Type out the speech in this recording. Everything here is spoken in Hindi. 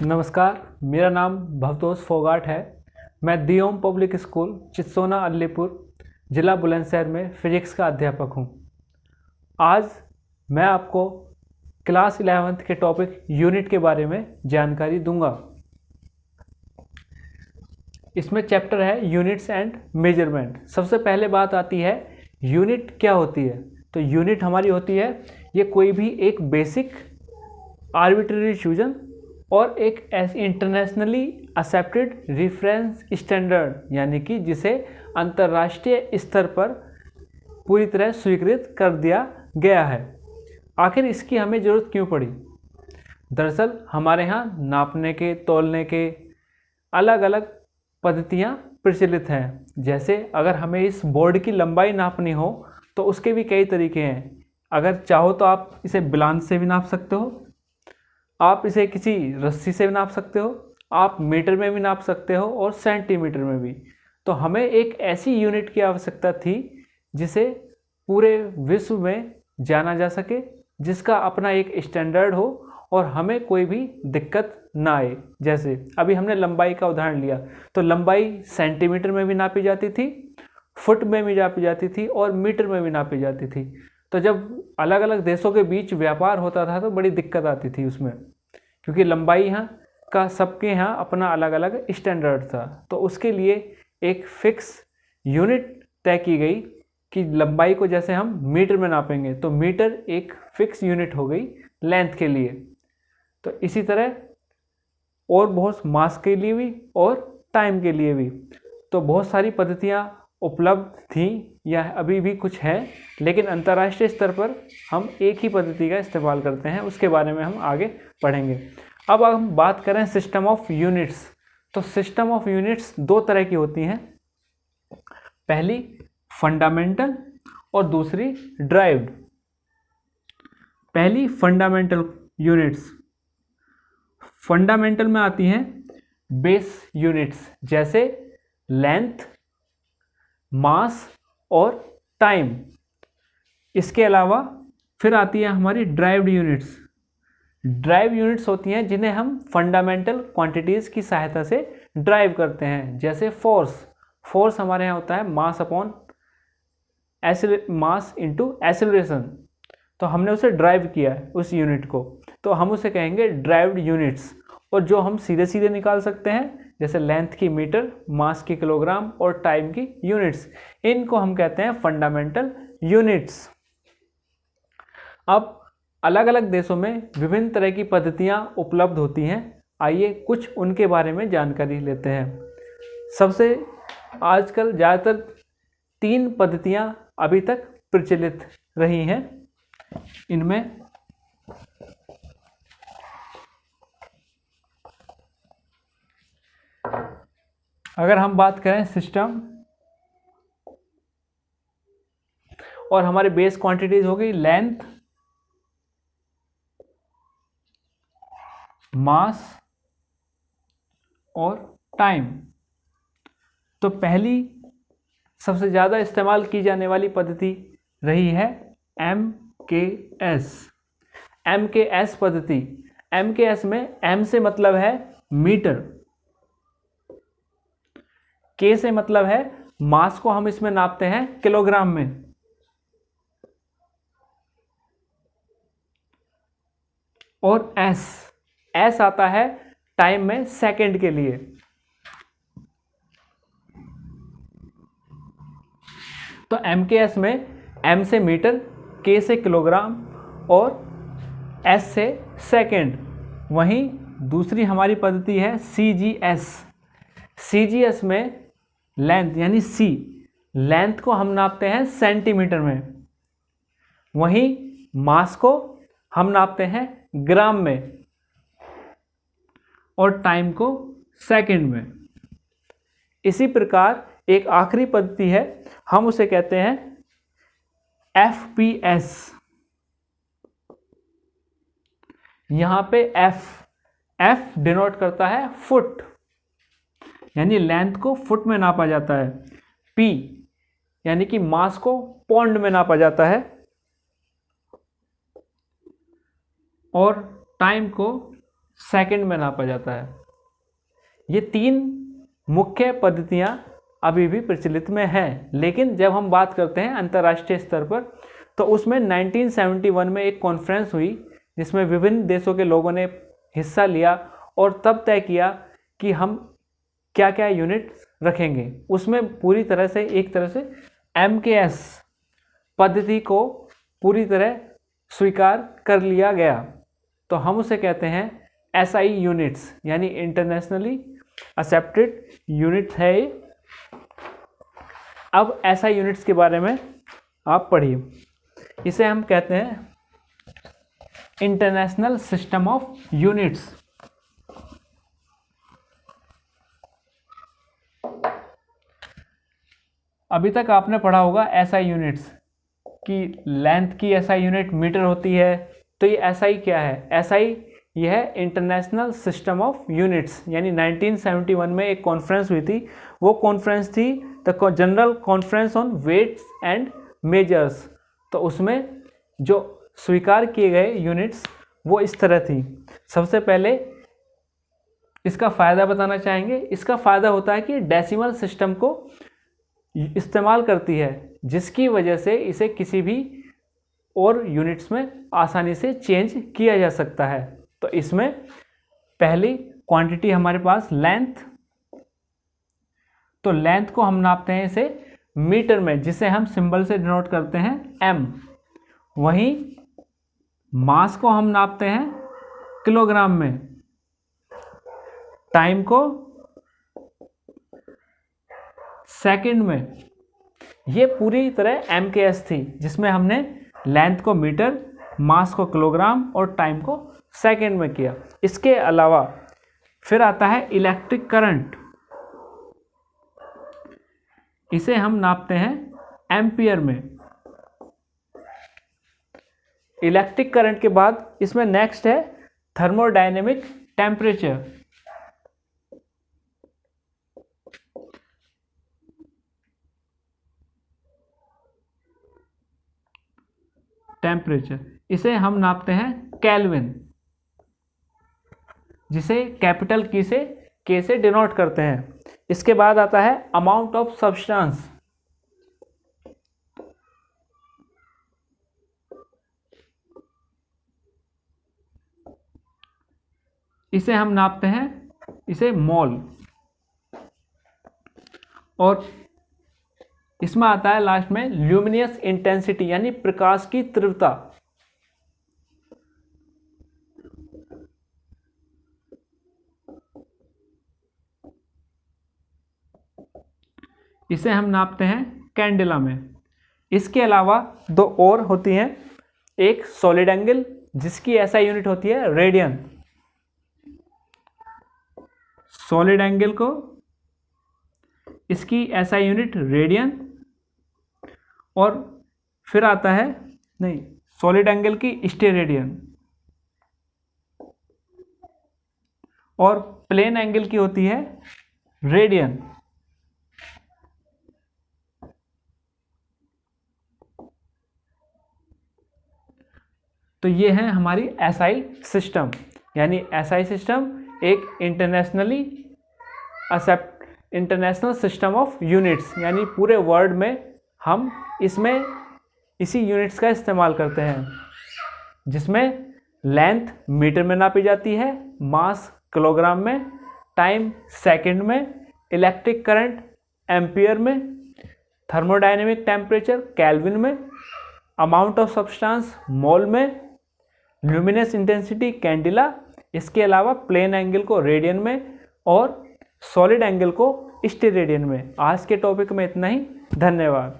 नमस्कार, मेरा नाम भवतोष फोगाट है। मैं दी ओम पब्लिक स्कूल चित्सोना अलीपुर ज़िला बुलंदशहर में फिजिक्स का अध्यापक हूँ। आज मैं आपको क्लास 11th के टॉपिक यूनिट के बारे में जानकारी दूंगा। इसमें चैप्टर है यूनिट्स एंड मेजरमेंट। सबसे पहले बात आती है यूनिट क्या होती है। तो यूनिट हमारी होती है ये कोई भी एक बेसिक आर्बिट्रेरी चूजन और एक इंटरनेशनली एक्सेप्टेड रेफरेंस स्टैंडर्ड, यानी कि जिसे अंतर्राष्ट्रीय स्तर पर पूरी तरह स्वीकृत कर दिया गया है। आखिर इसकी हमें ज़रूरत क्यों पड़ी? दरअसल हमारे यहाँ नापने के, तौलने के अलग अलग पद्धतियाँ प्रचलित हैं। जैसे अगर हमें इस बोर्ड की लंबाई नापनी हो तो उसके भी कई तरीके हैं। अगर चाहो तो आप इसे बिलांस से भी नाप सकते हो, आप इसे किसी रस्सी से भी नाप सकते हो, आप मीटर में भी नाप सकते हो और सेंटीमीटर में भी। तो हमें एक ऐसी यूनिट की आवश्यकता थी जिसे पूरे विश्व में जाना जा सके, जिसका अपना एक स्टैंडर्ड हो और हमें कोई भी दिक्कत ना आए। जैसे अभी हमने लंबाई का उदाहरण लिया, तो लंबाई सेंटीमीटर में भी नापी जाती थी, फुट में भी नापी जाती थी और मीटर में भी नापी जाती थी। तो जब अलग अलग देशों के बीच व्यापार होता था तो बड़ी दिक्कत आती थी उसमें, क्योंकि लंबाई यहाँ का सबके यहाँ अपना अलग अलग स्टैंडर्ड था। तो उसके लिए एक फिक्स यूनिट तय की गई कि लंबाई को जैसे हम मीटर में नापेंगे तो मीटर एक फिक्स यूनिट हो गई लेंथ के लिए। तो इसी तरह और बहुत मास के लिए भी और टाइम के लिए भी तो बहुत सारी पद्धतियाँ उपलब्ध थी या अभी भी कुछ है, लेकिन अंतर्राष्ट्रीय स्तर पर हम एक ही पद्धति का इस्तेमाल करते हैं। उसके बारे में हम आगे पढ़ेंगे। अब हम बात करें सिस्टम ऑफ यूनिट्स। तो सिस्टम ऑफ यूनिट्स दो तरह की होती हैं, पहली फंडामेंटल और दूसरी ड्राइव्ड। पहली फंडामेंटल यूनिट्स। फंडामेंटल में आती हैं बेस यूनिट्स जैसे लेंथ, मास और टाइम। इसके अलावा फिर आती है हमारी ड्राइव्ड यूनिट्स। ड्राइव यूनिट्स होती हैं जिन्हें हम फंडामेंटल क्वांटिटीज़ की सहायता से ड्राइव करते हैं। जैसे फोर्स हमारे यहाँ होता है mass upon mass into acceleration. तो हमने उसे ड्राइव किया है उस यूनिट को, तो हम उसे कहेंगे ड्राइव्ड यूनिट्स। और जो हम सीधे सीधे निकाल सकते हैं जैसे लेंथ की मीटर, मास की किलोग्राम और टाइम की यूनिट्स, इनको हम कहते हैं फंडामेंटल यूनिट्स। अब अलग अलग देशों में विभिन्न तरह की पद्धतियाँ उपलब्ध होती हैं। आइए कुछ उनके बारे में जानकारी लेते हैं। सबसे आजकल ज़्यादातर 3 पद्धतियाँ अभी तक प्रचलित रही हैं। इनमें अगर हम बात करें सिस्टम और हमारे बेस क्वांटिटीज हो गई लेंथ, मास और टाइम। तो पहली सबसे ज़्यादा इस्तेमाल की जाने वाली पद्धति रही है MKS। MKS पद्धति। MKS में M से मतलब है मीटर, K से मतलब है मास को हम इसमें नापते हैं किलोग्राम में, और S आता है टाइम में सेकंड के लिए। तो MKS में M से मीटर, K से किलोग्राम और S से सेकंड। वहीं दूसरी हमारी पद्धति है CGS। CGS में लेंथ यानी C, लेंथ को हम नापते हैं सेंटीमीटर में, वहीं मास को हम नापते हैं ग्राम में और टाइम को सेकंड में। इसी प्रकार एक आखिरी पद्धति है, हम उसे कहते हैं FPS। यहाँ पे F डिनोट करता है फुट, यानी लेंथ को फुट में नापा जाता है। P यानी कि मास को पौंड में नापा जाता है और टाइम को सेकंड में नापा जाता है। ये 3 मुख्य पद्धतियाँ अभी भी प्रचलित में हैं, लेकिन जब हम बात करते हैं अंतर्राष्ट्रीय स्तर पर तो उसमें 1971 में एक कॉन्फ्रेंस हुई जिसमें विभिन्न देशों के लोगों ने हिस्सा लिया और तब तय किया कि हम क्या क्या यूनिट रखेंगे। उसमें पूरी तरह से एक तरह से MKS पद्धति को पूरी तरह स्वीकार कर लिया गया। तो हम उसे कहते हैं SI यूनिट्स, यानी इंटरनेशनली एक्सेप्टेड यूनिट है। अब SI यूनिट्स के बारे में आप पढ़िए। इसे हम कहते हैं इंटरनेशनल सिस्टम ऑफ यूनिट्स। अभी तक आपने पढ़ा होगा SI यूनिट्स कि लेंथ की SI यूनिट मीटर होती है। तो ये SI क्या है? SI यह है इंटरनेशनल सिस्टम ऑफ यूनिट्स, यानी 1971 में एक कॉन्फ्रेंस हुई थी। वो कॉन्फ्रेंस थी the general conference on weights and measures. तो उसमें जो स्वीकार किए गए यूनिट्स वो इस तरह थी। सबसे पहले इसका फ़ायदा बताना चाहेंगे। इसका फ़ायदा होता है कि डेसिमल सिस्टम को इस्तेमाल करती है, जिसकी वजह से इसे किसी भी और यूनिट्स में आसानी से चेंज किया जा सकता है। तो इसमें पहली क्वांटिटी हमारे पास लेंथ। तो लेंथ को हम नापते हैं इसे मीटर में, जिसे हम सिंबल से डिनोट करते हैं m। वहीं मास को हम नापते हैं किलोग्राम में, टाइम को सेकंड में। ये पूरी तरह MKS थी, जिसमें हमने लेंथ को मीटर, मास को किलोग्राम और टाइम को सेकंड में किया। इसके अलावा फिर आता है इलेक्ट्रिक करंट। इसे हम नापते हैं एम्पियर में। इलेक्ट्रिक करंट के बाद इसमें नेक्स्ट है थर्मोडायनेमिक टेम्परेचर। इसे हम नापते हैं केल्विन, जिसे कैपिटल K से डिनोट करते हैं। इसके बाद आता है अमाउंट ऑफ सब्सटेंस। इसे हम नापते हैं इसे मोल। और इसमें आता है लास्ट में ल्यूमिनियस इंटेंसिटी, यानी प्रकाश की तीव्रता। इसे हम नापते हैं कैंडेला में। इसके अलावा 2 और होती हैं। एक सॉलिड एंगल, जिसकी SI यूनिट होती है रेडियन। सॉलिड एंगल को इसकी SI यूनिट रेडियन। और फिर आता है सॉलिड एंगल की स्टेरेडियन। और प्लेन एंगल की होती है रेडियन। तो ये है हमारी SI सिस्टम, यानी SI सिस्टम एक इंटरनेशनल सिस्टम ऑफ यूनिट्स, यानी पूरे वर्ल्ड में हम इसमें इसी यूनिट्स का इस्तेमाल करते हैं, जिसमें लेंथ मीटर में नापी जाती है, मास किलोग्राम में, टाइम सेकंड में, इलेक्ट्रिक करंट एम्पियर में, थर्मोडायनेमिक टेम्परेचर केल्विन में, अमाउंट ऑफ सब्सटेंस मोल में, ल्यूमिनस इंटेंसिटी कैंडिला। इसके अलावा प्लेन एंगल को रेडियन में और सॉलिड एंगल को स्टेरेडियन में। आज के टॉपिक में इतना ही। धन्यवाद।